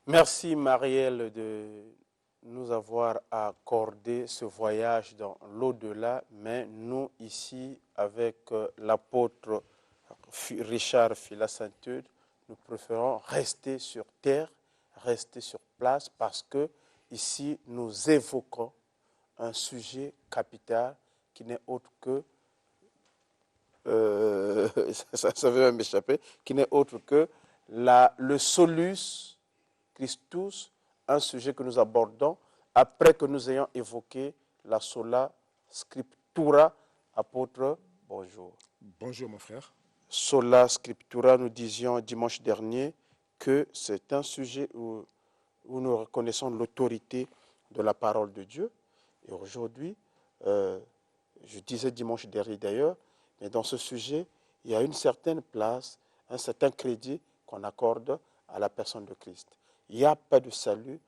Merci Marielle de nous avoir accordé ce voyage dans l'au-delà, mais nous ici avec l'apôtre Richard Filasantude, nous préférons rester sur terre, rester sur place parce que ici nous évoquons un sujet capital qui n'est autre que ça veut même m'échapper, qui n'est autre que le solus Christus, un sujet que nous abordons après que nous ayons évoqué la sola scriptura. Apôtre, bonjour. Bonjour mon frère. Sola scriptura, nous disions dimanche dernier que c'est un sujet où nous reconnaissons l'autorité de la parole de Dieu. Et aujourd'hui, je disais dimanche dernier d'ailleurs, mais dans ce sujet, il y a une certaine place, un certain crédit qu'on accorde à la personne de Christ. Il n'y a pas de salut,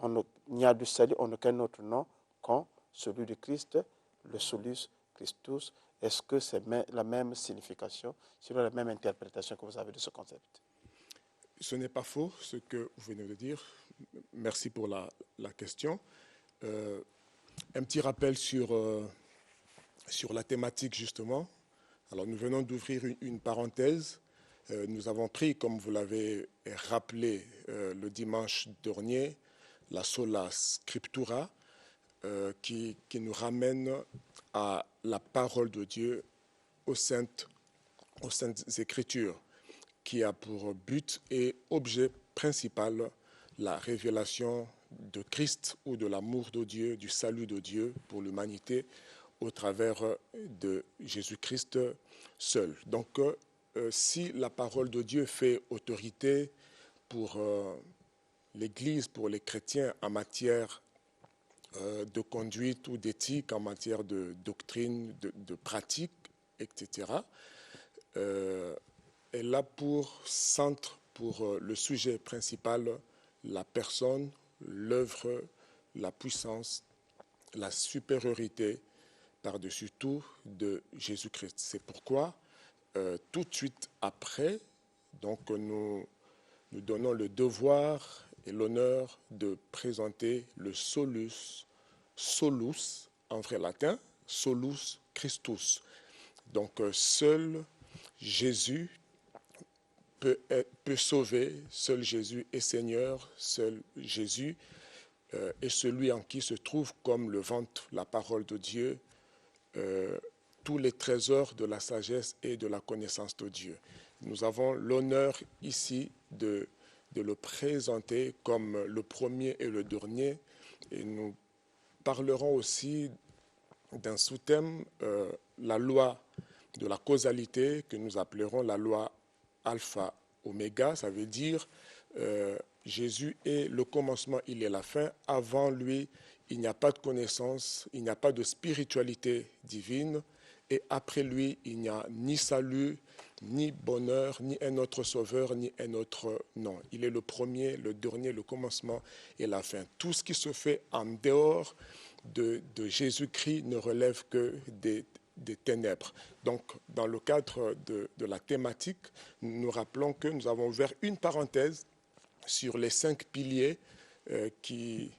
il n'y a de salut en aucun autre nom qu'en celui de Christ, le solus Christus. Est-ce que c'est la même signification, c'est la même interprétation que vous avez de ce concept? Ce n'est pas faux ce que vous venez de dire. Merci pour la question. Un petit rappel sur la thématique justement. Alors nous venons d'ouvrir une parenthèse. Nous avons pris, comme vous l'avez rappelé le dimanche dernier, la sola scriptura qui nous ramène à la parole de Dieu aux saintes Écritures, qui a pour but et objet principal la révélation de Christ ou de l'amour de Dieu, du salut de Dieu pour l'humanité au travers de Jésus-Christ seul. Donc, si la parole de Dieu fait autorité pour l'Église, pour les chrétiens en matière de conduite ou d'éthique, en matière de doctrine, de pratique, etc., elle a pour centre, pour le sujet principal, la personne, l'œuvre, la puissance, la supériorité par-dessus tout de Jésus-Christ. C'est pourquoi, tout de suite après, donc nous donnons le devoir et l'honneur de présenter le solus en vrai latin, solus Christus. Donc seul Jésus peut sauver, seul Jésus est Seigneur, seul Jésus est celui en qui se trouve, comme le vante la parole de Dieu, tous les trésors de la sagesse et de la connaissance de Dieu. Nous avons l'honneur ici de le présenter comme le premier et le dernier, et nous parlerons aussi d'un sous-thème, la loi de la causalité, que nous appellerons la loi alpha oméga. Ça veut dire Jésus est le commencement, il est la fin. Avant lui, il n'y a pas de connaissance, il n'y a pas de spiritualité divine. Et après lui, il n'y a ni salut, ni bonheur, ni un autre sauveur, ni un autre nom. Il est le premier, le dernier, le commencement et la fin. Tout ce qui se fait en dehors de Jésus-Christ ne relève que des ténèbres. Donc, dans le cadre de la thématique, nous rappelons que nous avons ouvert une parenthèse sur les 5 piliers qui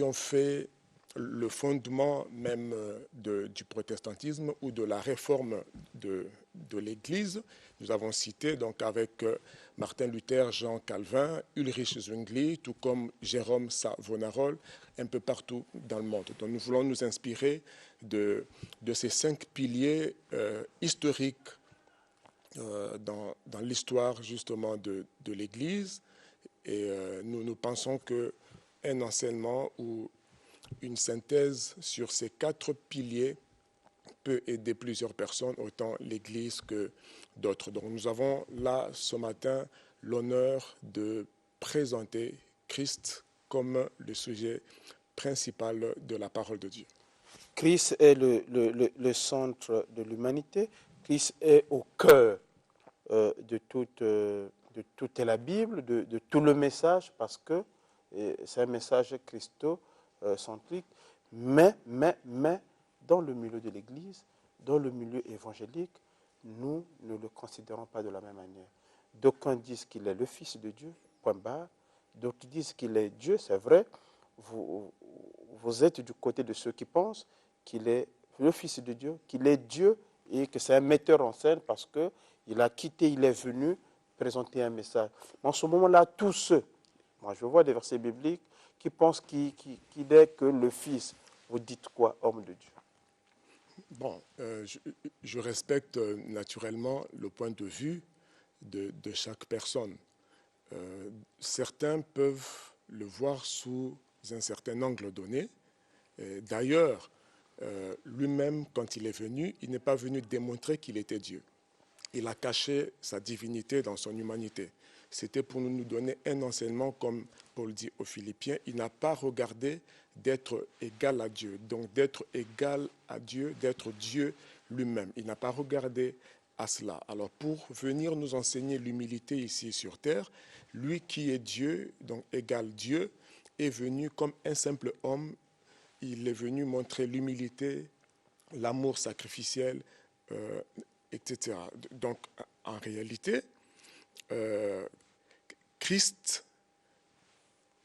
ont fait le fondement même du protestantisme ou de la réforme de l'Église. Nous avons cité donc avec Martin Luther, Jean Calvin, Ulrich Zwingli, tout comme Jérôme Savonarole, un peu partout dans le monde. Donc nous voulons nous inspirer de ces 5 piliers historiques dans l'histoire justement de l'Église. Et nous pensons qu'un enseignement ou une synthèse sur ces 4 piliers peut aider plusieurs personnes, autant l'Église que d'autres. Donc nous avons là, ce matin, l'honneur de présenter Christ comme le sujet principal de la parole de Dieu. Christ est le centre de l'humanité. Christ est au cœur de toute la Bible, de tout le message, parce que c'est un message christocentrique, mais dans le milieu de l'Église, dans le milieu évangélique, nous ne le considérons pas de la même manière. D'aucuns disent qu'il est le Fils de Dieu, point barre. D'autres disent qu'il est Dieu, c'est vrai. Vous, vous êtes du côté de ceux qui pensent qu'il est le Fils de Dieu, qu'il est Dieu et que c'est un metteur en scène parce qu'il a quitté, il est venu présenter un message. En ce moment-là, tous ceux, moi je vois des versets bibliques qui pensent qu'il n'est que le Fils. Vous dites quoi, homme de Dieu? Bon, je respecte naturellement le point de vue de chaque personne. Certains peuvent le voir sous un certain angle donné. D'ailleurs, lui-même, quand il est venu, il n'est pas venu démontrer qu'il était Dieu. Il a caché sa divinité dans son humanité. C'était pour nous donner un enseignement, comme Paul dit aux Philippiens, il n'a pas regardé d'être égal à Dieu, donc d'être égal à Dieu, d'être Dieu lui-même. Il n'a pas regardé à cela. Alors pour venir nous enseigner l'humilité ici sur terre, lui qui est Dieu, donc égal Dieu, est venu comme un simple homme. Il est venu montrer l'humilité, l'amour sacrificiel, etc. Donc en réalité, Christ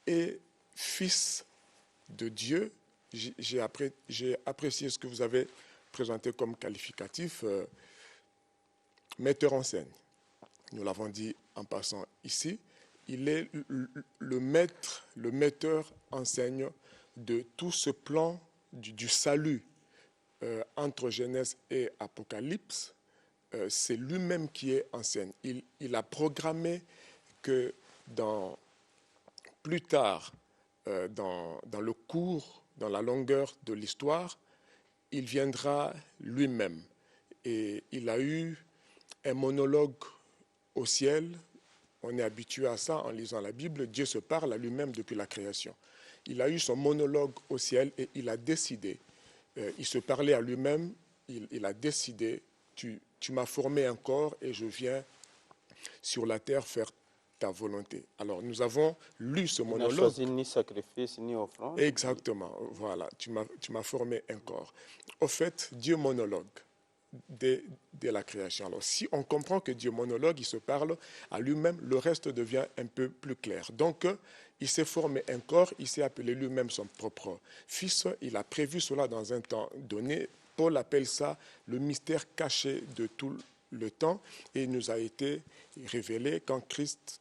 est fils de Dieu. J'ai apprécié ce que vous avez présenté comme qualificatif, metteur en scène. Nous l'avons dit en passant ici. Il est le maître, le metteur en scène de tout ce plan du salut entre Genèse et Apocalypse. C'est lui-même qui est en scène. Il a programmé que plus tard, dans le cours, dans la longueur de l'histoire, il viendra lui-même. Et il a eu un monologue au ciel. On est habitué à ça en lisant la Bible. Dieu se parle à lui-même depuis la création. Il a eu son monologue au ciel et il a décidé. Il se parlait à lui-même. Il a décidé, tu m'as formé un corps et je viens sur la terre faire ta volonté. Alors, nous avons lu ce monologue. Il n'a choisi ni sacrifice, ni offrande. Exactement, voilà, tu m'as formé un corps. Au fait, Dieu monologue dès la création. Alors, si on comprend que Dieu monologue, il se parle à lui-même, le reste devient un peu plus clair. Donc, il s'est formé un corps, il s'est appelé lui-même son propre fils. Il a prévu cela dans un temps donné. Paul appelle ça le mystère caché de tout le temps et il nous a été révélé quand Christ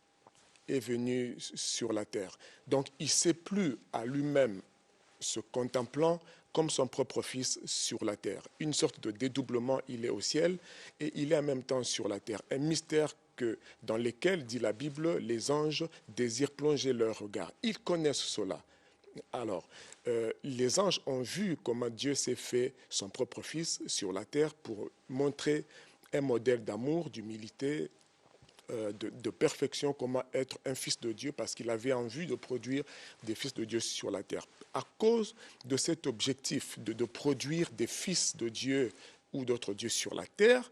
est venu sur la terre. Donc, il ne s'est plus à lui-même se contemplant comme son propre fils sur la terre. Une sorte de dédoublement, il est au ciel et il est en même temps sur la terre. Un mystère dans lequel, dit la Bible, les anges désirent plonger leur regard. Ils connaissent cela. Alors, les anges ont vu comment Dieu s'est fait son propre fils sur la terre pour montrer un modèle d'amour, d'humilité, de perfection, comment être un fils de Dieu, parce qu'il avait envie de produire des fils de Dieu sur la terre. À cause de cet objectif de produire des fils de Dieu ou d'autres dieux sur la terre,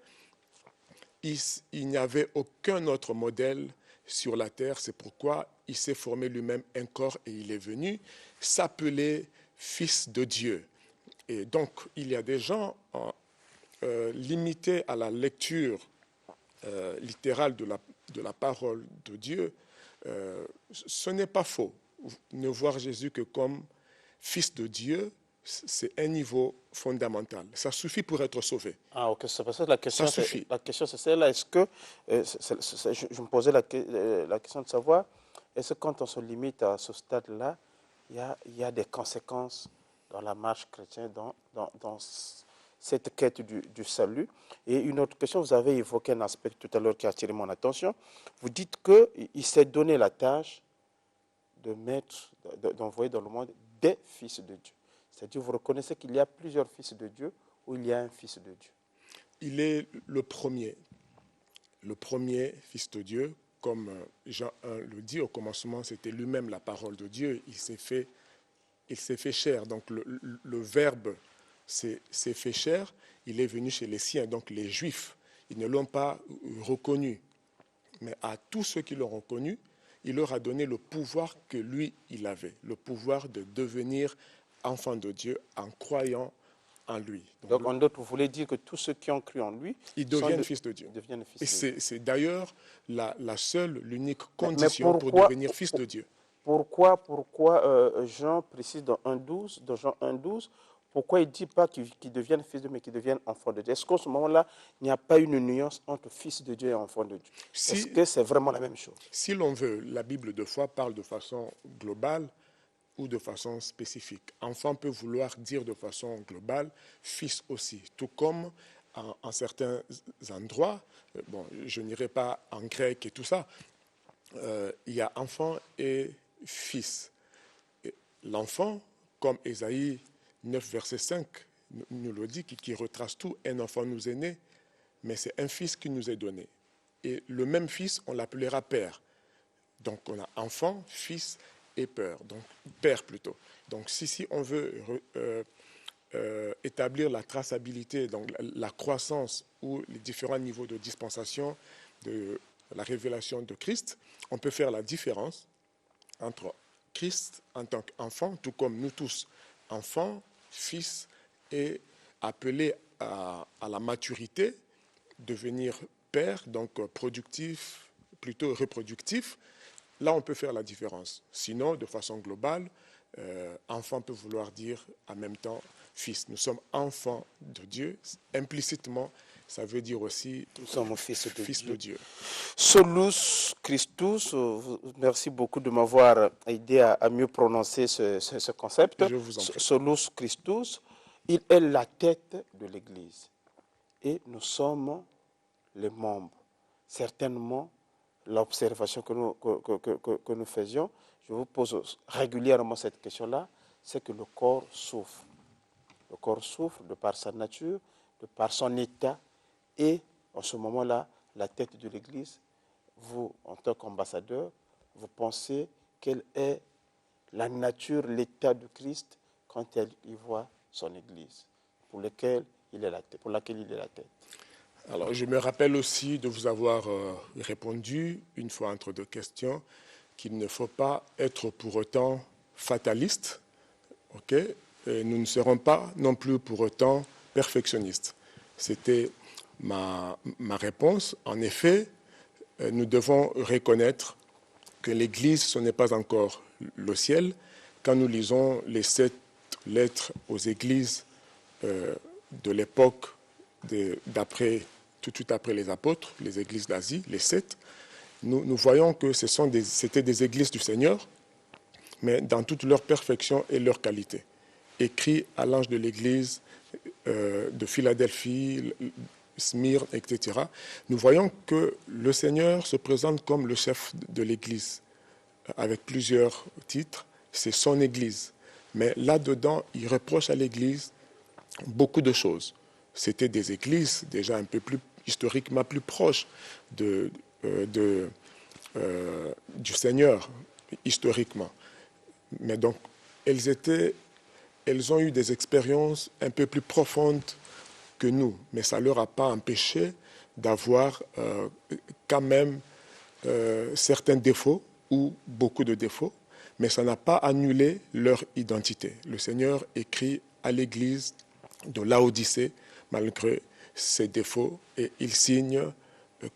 il n'y avait aucun autre modèle sur la terre. C'est pourquoi il s'est formé lui-même un corps et il est venu s'appeler fils de Dieu. Et donc, il y a des gens limités à la lecture littérale de la parole de Dieu. Ce n'est pas faux. Ne voir Jésus que comme fils de Dieu, c'est un niveau fondamental. Ça suffit pour être sauvé. Ah, ok, c'est parce que la question, Ça suffit. La question c'est celle-là. Est-ce que, je me posais la question de savoir, est-ce que quand on se limite à ce stade-là, il y a des conséquences dans la marche chrétienne, dans cette quête du salut? Et une autre question, vous avez évoqué un aspect tout à l'heure qui a attiré mon attention. Vous dites qu'il s'est donné la tâche d'envoyer dans le monde des fils de Dieu. C'est-à-dire, vous reconnaissez qu'il y a plusieurs fils de Dieu ou il y a un fils de Dieu? Il est le premier fils de Dieu. Comme Jean 1 le dit, au commencement, c'était lui-même la parole de Dieu. Il s'est fait chair. Donc, le Verbe s'est fait chair. Il est venu chez les siens, donc les Juifs. Ils ne l'ont pas reconnu. Mais à tous ceux qui l'ont reconnu, il leur a donné le pouvoir que lui, il avait. Le pouvoir de devenir enfant de Dieu en croyant en lui. Donc, en d'autres, vous voulez dire que tous ceux qui ont cru en lui, ils deviennent fils de Dieu. Et c'est d'ailleurs l'unique condition pour devenir fils de Dieu. pourquoi Jean précise dans 1,12, dans Jean 1,12, pourquoi il ne dit pas qu'ils deviennent fils de Dieu, mais qu'ils deviennent enfants de Dieu? Est-ce qu'à ce moment-là, il n'y a pas une nuance entre fils de Dieu et enfant de Dieu? Est-ce que c'est vraiment la même chose? Si l'on veut, la Bible de foi parle de façon globale ou de façon spécifique. Enfant peut vouloir dire de façon globale, fils aussi, tout comme en certains endroits, bon, je n'irai pas en grec et tout ça, il y a enfant et fils. L'enfant, comme Ésaïe 9, verset 5 nous le dit, qui retrace tout, un enfant nous est né, mais c'est un fils qui nous est donné. Et le même fils, on l'appellera père. Donc on a enfant, fils et père, donc père plutôt. Donc si on veut établir la traçabilité, donc la croissance ou les différents niveaux de dispensation de la révélation de Christ, on peut faire la différence entre Christ en tant qu'enfant, tout comme nous tous, enfants, fils, et appelés à la maturité, devenir père, donc productif, plutôt reproductif. Là, on peut faire la différence. Sinon, de façon globale, enfant peut vouloir dire en même temps fils. Nous sommes enfants de Dieu. Implicitement, ça veut dire aussi nous sommes fils de Dieu. Solus Christus, merci beaucoup de m'avoir aidé à mieux prononcer ce concept. Je vous en prie. Solus Christus, il est la tête de l'Église. Et nous sommes les membres. Certainement, l'observation que nous faisions, je vous pose régulièrement cette question-là, c'est que le corps souffre. Le corps souffre de par sa nature, de par son état, et en ce moment-là, la tête de l'Église, vous, en tant qu'ambassadeur, vous pensez quelle est la nature, l'état de Christ quand il voit son Église, pour laquelle il est la tête. Alors, je me rappelle aussi de vous avoir répondu, une fois entre deux questions, qu'il ne faut pas être pour autant fataliste, ok? Et nous ne serons pas non plus pour autant perfectionnistes. C'était ma réponse. En effet, nous devons reconnaître que l'Église, ce n'est pas encore le ciel. Quand nous lisons les 7 lettres aux églises de l'époque tout de suite après les apôtres, les églises d'Asie, les 7, nous voyons que c'était des églises du Seigneur, mais dans toute leur perfection et leur qualité. Écrit à l'ange de l'église de Philadelphie, Smyrne, etc. Nous voyons que le Seigneur se présente comme le chef de l'église, avec plusieurs titres. C'est son église. Mais là-dedans, il reproche à l'église beaucoup de choses. C'était des églises déjà un peu plus historiquement plus proches du Seigneur, historiquement. Mais donc, elles ont eu des expériences un peu plus profondes que nous, mais ça ne leur a pas empêché d'avoir quand même certains défauts ou beaucoup de défauts, mais ça n'a pas annulé leur identité. Le Seigneur écrit à l'Église de Laodicée, malgré ses défauts, et il signe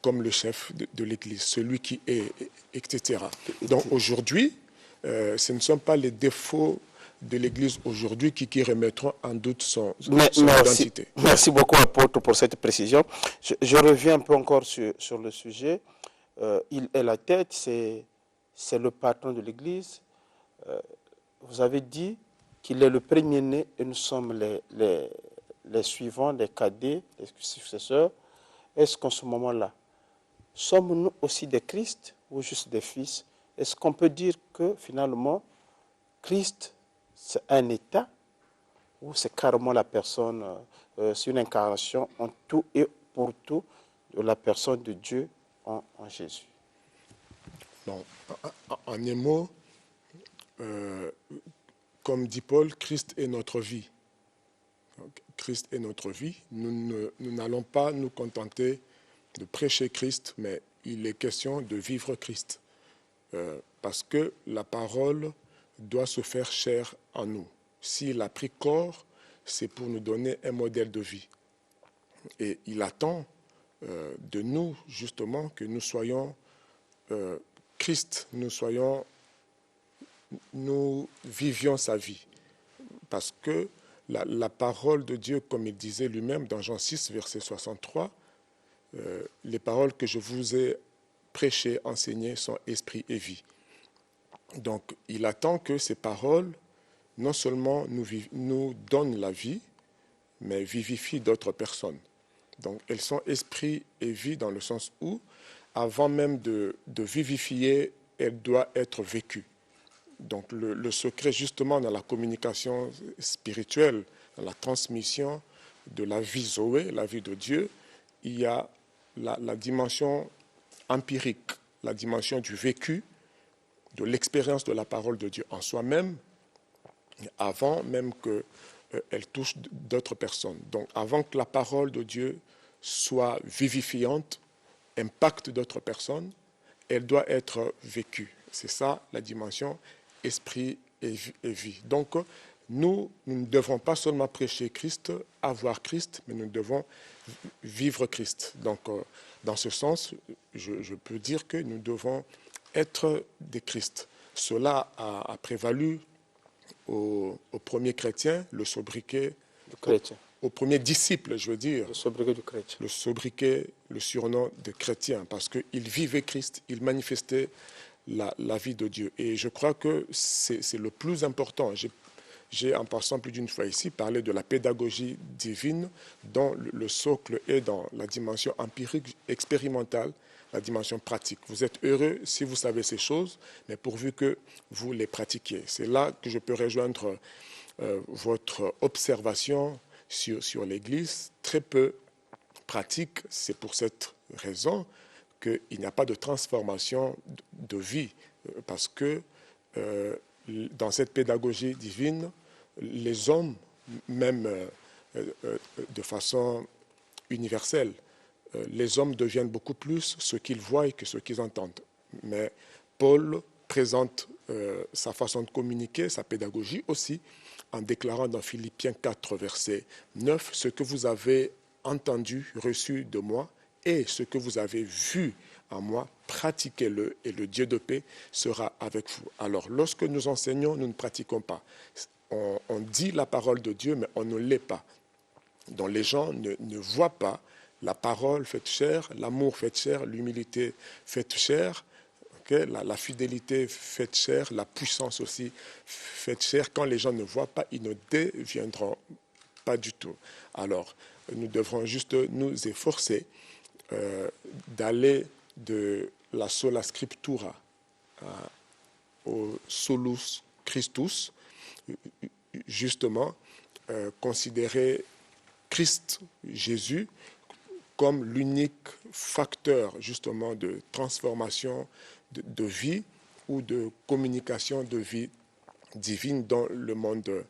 comme le chef de l'Église, celui qui est, etc. Donc aujourd'hui, ce ne sont pas les défauts de l'Église aujourd'hui qui remettront en doute son identité. Merci beaucoup, apôtre, pour cette précision. Je reviens un peu encore sur le sujet. Il est la tête, c'est le patron de l'Église. Vous avez dit qu'il est le premier-né et nous sommes les suivants, les cadets, les successeurs. Est-ce qu'en ce moment-là, sommes-nous aussi des Christ ou juste des fils? Est-ce qu'on peut dire que finalement, Christ, c'est un état ou c'est carrément la personne, c'est une incarnation en tout et pour tout de la personne de Dieu en Jésus? Non. En un mot, comme dit Paul, Christ est notre vie. Christ est notre vie. Nous n'allons pas nous contenter de prêcher Christ, mais il est question de vivre Christ. Parce que la parole doit se faire chair en nous. S'il a pris corps, c'est pour nous donner un modèle de vie. Et il attend de nous, justement, que nous soyons Christ, nous soyons nous vivions sa vie. Parce que la parole de Dieu, comme il disait lui-même dans Jean 6, verset 63, les paroles que je vous ai prêchées, enseignées sont esprit et vie. Donc, il attend que ces paroles, non seulement nous donnent la vie, mais vivifient d'autres personnes. Donc, elles sont esprit et vie dans le sens où, avant même de vivifier, elles doivent être vécues. Donc, le secret, justement, dans la communication spirituelle, dans la transmission de la vie Zoé, la vie de Dieu, il y a la dimension empirique, la dimension du vécu, de l'expérience de la parole de Dieu en soi-même, avant même qu'elle touche d'autres personnes. Donc, avant que la parole de Dieu soit vivifiante, impacte d'autres personnes, elle doit être vécue. C'est ça la dimension esprit et vie. Donc, nous ne devons pas seulement prêcher Christ, avoir Christ, mais nous devons vivre Christ. Donc, dans ce sens, je peux dire que nous devons être des Christ. Cela a prévalu aux premiers chrétiens, le sobriquet, aux premiers disciples, je veux dire, le sobriquet du chrétien. Le sobriquet, le surnom de chrétien, parce qu'ils vivaient Christ, ils manifestaient la vie de Dieu. Et je crois que c'est le plus important. J'ai, en passant plus d'une fois ici, parlé de la pédagogie divine, dont le socle est dans la dimension empirique, expérimentale, la dimension pratique. Vous êtes heureux si vous savez ces choses, mais pourvu que vous les pratiquiez. C'est là que je peux rejoindre votre observation sur l'Église, très peu pratique. C'est pour cette raison qu'il n'y a pas de transformation de vie, parce que dans cette pédagogie divine, les hommes, même de façon universelle, les hommes deviennent beaucoup plus ce qu'ils voient que ce qu'ils entendent. Mais Paul présente sa façon de communiquer, sa pédagogie aussi, en déclarant dans Philippiens 4, verset 9, « Ce que vous avez entendu, reçu de moi, et ce que vous avez vu en moi, pratiquez-le, et le Dieu de paix sera avec vous. » Alors, lorsque nous enseignons, nous ne pratiquons pas. On dit la parole de Dieu, mais on ne l'est pas. Donc les gens ne voient pas la parole faite chair, l'amour fait chair, l'humilité faite chair, okay? La fidélité faite chair, la puissance aussi faite chair. Quand les gens ne voient pas, ils ne deviendront pas du tout. Alors, nous devrons juste nous efforcer d'aller de la sola scriptura au solus Christus, justement, considérer Christ, Jésus, comme l'unique facteur justement de transformation de vie ou de communication de vie divine dont le monde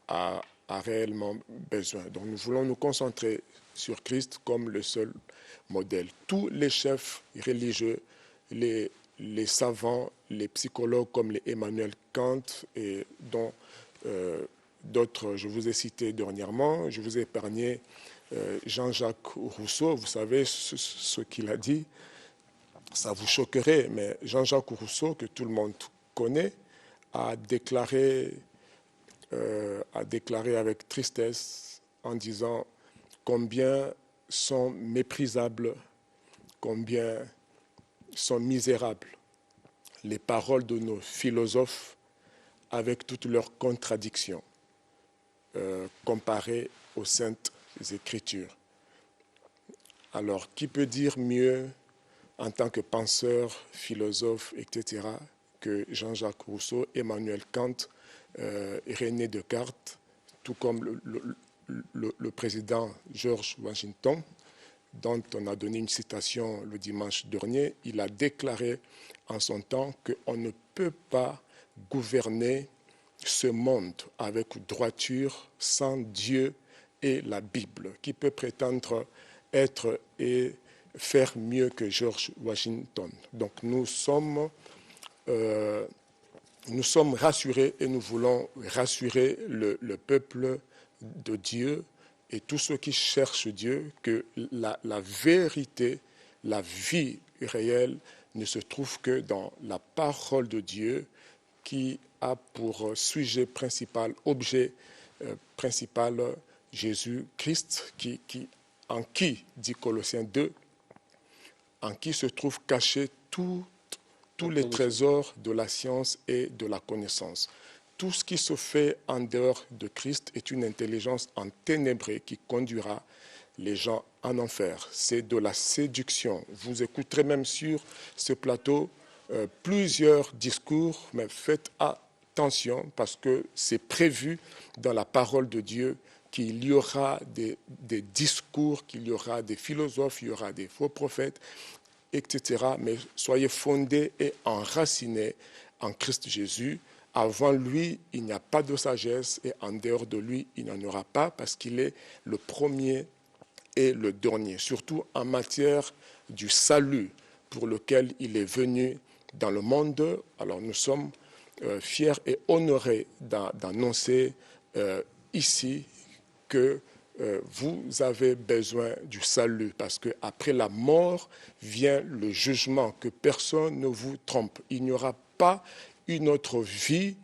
a réellement besoin. Donc nous voulons nous concentrer sur Christ comme le seul modèle. Tous les chefs religieux, les savants, les psychologues comme les Emmanuel Kant et dont d'autres, je vous ai cité dernièrement, je vous ai épargné Jean-Jacques Rousseau, vous savez ce qu'il a dit, ça vous choquerait, mais Jean-Jacques Rousseau, que tout le monde connaît, a déclaré avec tristesse en disant combien sont méprisables, combien sont misérables les paroles de nos philosophes avec toutes leurs contradictions comparées aux saintes Écritures. Alors, qui peut dire mieux en tant que penseur, philosophe, etc., que Jean-Jacques Rousseau, Emmanuel Kant, René Descartes, tout comme le président George Washington, dont on a donné une citation le dimanche dernier. Il a déclaré en son temps qu'on ne peut pas gouverner ce monde avec droiture sans Dieu et la Bible. Qui peut prétendre être et faire mieux que George Washington? Donc nous sommes rassurés et nous voulons rassurer le peuple de Dieu et tous ceux qui cherchent Dieu que la vérité, la vie réelle ne se trouve que dans la parole de Dieu qui a pour sujet principal, objet principal, Jésus-Christ, en qui, dit Colossiens 2, en qui se trouvent cachés tous les trésors de la science et de la connaissance. Tout ce qui se fait en dehors de Christ est une intelligence enténébrée qui conduira les gens en enfer. C'est de la séduction. Vous écouterez même sur ce plateau plusieurs discours, mais faites attention parce que c'est prévu dans la parole de Dieu qu'il y aura des discours, qu'il y aura des philosophes, il y aura des faux prophètes, etc. Mais soyez fondés et enracinés en Christ Jésus. Avant lui, il n'y a pas de sagesse et en dehors de lui, il n'y en aura pas parce qu'il est le premier et le dernier, surtout en matière du salut pour lequel il est venu dans le monde. Alors nous sommes fiers et honorés d'annoncer ici que vous avez besoin du salut parce qu'après la mort vient le jugement, que personne ne vous trompe. Il n'y aura pas une autre vie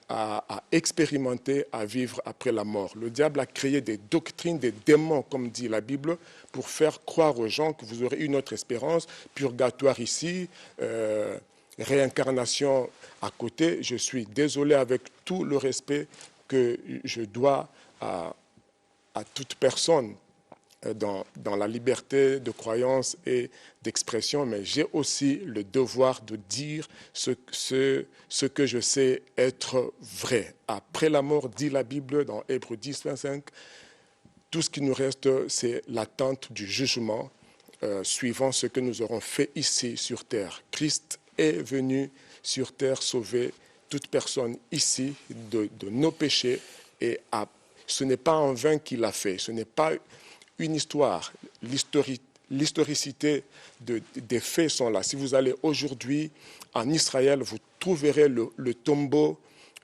à expérimenter, à vivre après la mort. Le diable a créé des doctrines, des démons, comme dit la Bible, pour faire croire aux gens que vous aurez une autre espérance, purgatoire ici, réincarnation à côté. Je suis désolé avec tout le respect que je dois à toute personne dans la liberté de croyance et d'expression, mais j'ai aussi le devoir de dire ce que je sais être vrai. Après la mort, dit la Bible dans Hébreux 10, 25, tout ce qui nous reste, c'est l'attente du jugement suivant ce que nous aurons fait ici sur terre. Christ est venu sur terre sauver toute personne ici de nos péchés et ce n'est pas en vain qu'il l'a fait, ce n'est pas une histoire. L'historicité des faits sont là. Si vous allez aujourd'hui en Israël, vous trouverez le tombeau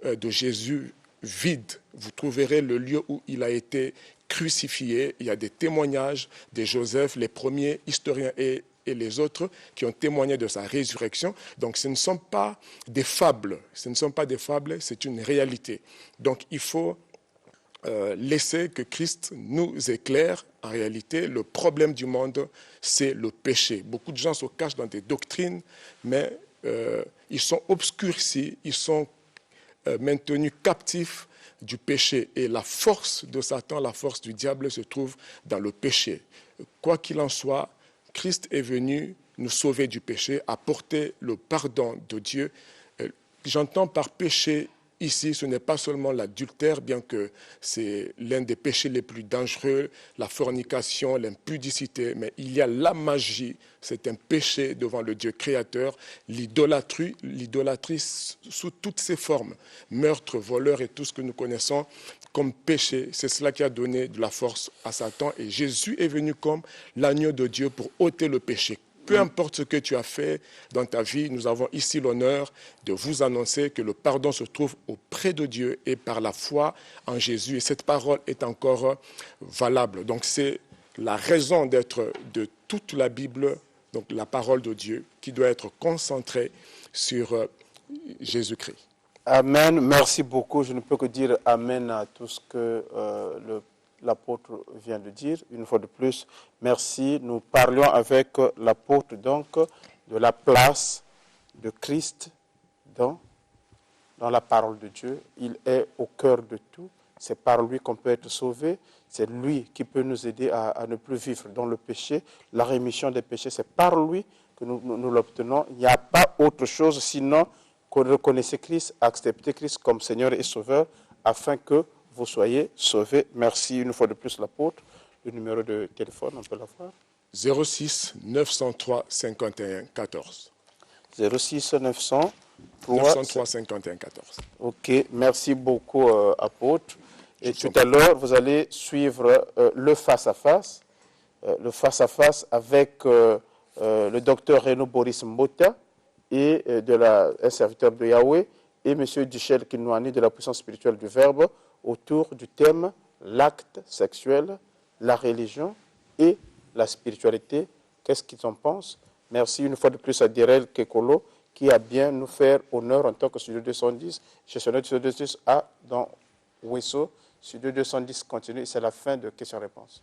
de Jésus vide. Vous trouverez le lieu où il a été crucifié. Il y a des témoignages de Joseph, les premiers historiens et les autres qui ont témoigné de sa résurrection. Donc ce ne sont pas des fables. Ce ne sont pas des fables, c'est une réalité. Donc il faut laisser que Christ nous éclaire. En réalité, le problème du monde, c'est le péché. Beaucoup de gens se cachent dans des doctrines, mais ils sont obscurcis, ils sont maintenus captifs du péché. Et la force de Satan, la force du diable se trouve dans le péché. Quoi qu'il en soit, Christ est venu nous sauver du péché, apporter le pardon de Dieu. J'entends par péché ici, ce n'est pas seulement l'adultère, bien que c'est l'un des péchés les plus dangereux, la fornication, l'impudicité, mais il y a la magie, c'est un péché devant le Dieu créateur, l'idolâtrie sous toutes ses formes, meurtre, voleur et tout ce que nous connaissons comme péché, c'est cela qui a donné de la force à Satan. Et Jésus est venu comme l'agneau de Dieu pour ôter le péché. Peu importe ce que tu as fait dans ta vie, nous avons ici l'honneur de vous annoncer que le pardon se trouve auprès de Dieu et par la foi en Jésus. Et cette parole est encore valable. Donc c'est la raison d'être de toute la Bible, donc la parole de Dieu, qui doit être concentrée sur Jésus-Christ. Amen. Merci beaucoup. Je ne peux que dire Amen à tout ce que l'apôtre vient de dire. Une fois de plus, merci. Nous parlions avec l'apôtre donc de la place de Christ dans la parole de Dieu. Il est au cœur de tout. C'est par lui qu'on peut être sauvé. C'est lui qui peut nous aider à ne plus vivre dans le péché. La rémission des péchés, c'est par lui que nous l'obtenons. Il n'y a pas autre chose sinon que reconnaissez Christ, acceptez Christ comme Seigneur et Sauveur afin que vous soyez sauvés. Merci une fois de plus l'apôtre. Le numéro de téléphone, on peut l'avoir. 06 903 51 14. 06 903 51 14. Ok, merci beaucoup apôtre. Et tout à l'heure, vous allez suivre le face-à-face. Le face-à-face avec le docteur Renaud Boris Mbota et un serviteur de Yahweh et M. Duchel Kinouani de la puissance spirituelle du Verbe autour du thème l'acte sexuel, la religion et la spiritualité. Qu'est-ce qu'ils en pensent? Merci une fois de plus à Direl Kekolo qui a bien nous faire honneur en tant que Studio 210, gestionnaire de Studio 210 A dans Wesso. Studio 210 continue, c'est la fin de questions-réponses.